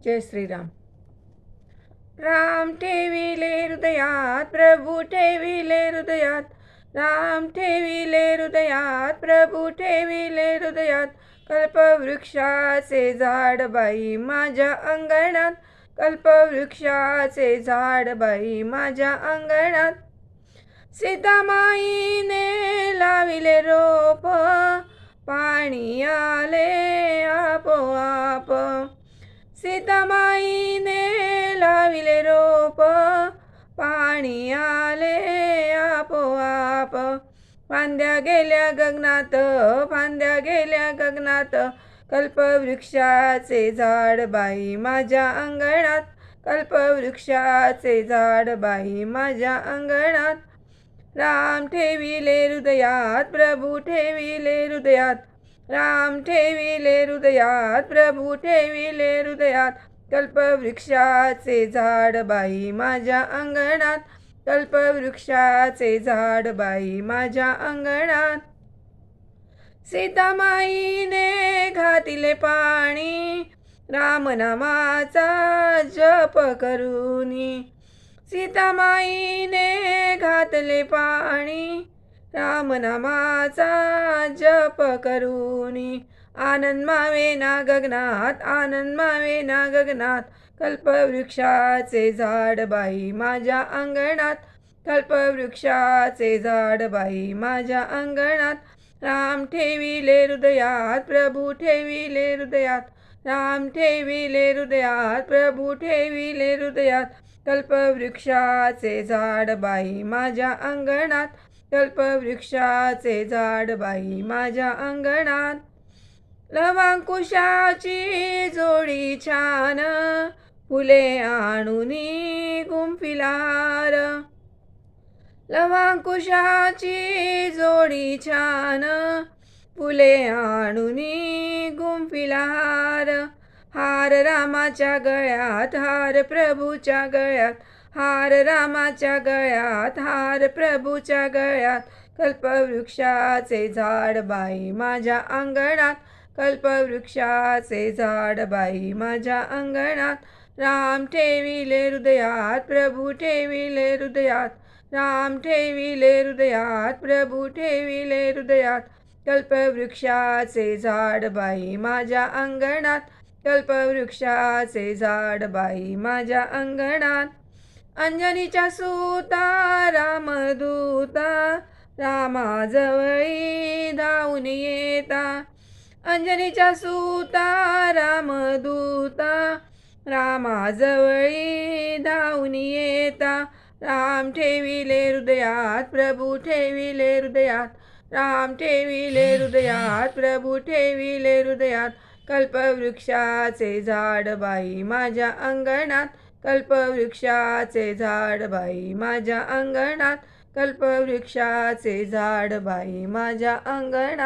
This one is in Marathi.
जय श्रीराम. राम ठेविले हृदयात, प्रभू ठेविले हृदयात. राम ठेविले हृदयात, प्रभू ठेविले हृदयात. कल्पवृक्षाचे झाड बाई माझ्या अंगणात. कल्पवृक्षाचे झाड बाई माझ्या अंगणात. सीतामाईने लाविले रोप, पाणी आले आपोआप. सीतामाईने लाविले रोप, पाणी आले आपोआप. फांद्या गेल्या गगनात, फांद्या गेल्या गगनात. कल्पवृक्षाचे झाड बाई माझ्या अंगणात. कल्पवृक्षाचे झाड बाई माझ्या अंगणात. राम ठेविले हृदयात, प्रभू ठेविले हृदयात. राम ठेविले हृदयात, प्रभू ठेविले हृदयात. कल्पवृक्षाचे झाड बाई माझ्या अंगणात. कल्पवृक्षाचे झाड बाई माझ्या अंगणात. सीतामाईने घातिले पाणी, रामनामाचा जप करूनी. सीतामाईने घातले पाणी, रामनामाचा जप करूनी. आनंद मावेना गगनात, आनंद मावेना गगनात. कल्पवृक्षाचे झाड बाई माझ्या अंगणात. कल्पवृक्षाचे झाड बाई माझ्या अंगणात. राम ठेविले हृदयात, प्रभू ठेविले हृदयात. राम ठेविले हृदयात, प्रभू ठेविले हृदयात. कल्पवृक्षाचे झाड बाई माझ्या अंगणात. कल्पवृक्षाचे झाड बाई माझ्या अंगणात. लवांकुशाची जोडी छान, फुले आणुनी गुंफिला हार. लवांकुशाची जोडी छान, फुले आणुनी गुंफिला हार. हार रामाच्या गळ्यात, हार प्रभूच्या गळ्यात. हार रामाच्या गळ्यात, हार प्रभूच्या गळ्यात. कल्पवृक्षाचे झाड बाई माझ्या अंगणात. कल्पवृक्षाचे झाड बाई माझ्या अंगणात. राम ठेविले हृदयात, प्रभू ठेविले हृदयात. राम ठेविले हृदयात, प्रभू ठेविले हृदयात. कल्पवृक्षाचे झाड बाई माझ्या अंगणात. कल्पवृक्षाचे झाड बाई माझ्या अंगणात. अंजनीच्या सूता रामदूता, रामाजवळी धावून येता. अंजनीच्या सूता रामदूता, रामाजवळी धावून येता. राम ठेविले हृदयात, प्रभू ठेविले हृदयात. राम ठेविले हृदयात, प्रभू ठेविले हृदयात. कल्पवृक्षाचे झाड बाई माझ्या अंगणात. कल्पवृक्षाचे झाड बाई माझ्या अंगणात. कल्पवृक्षाचे झाड बाई माझ्या अंगणात.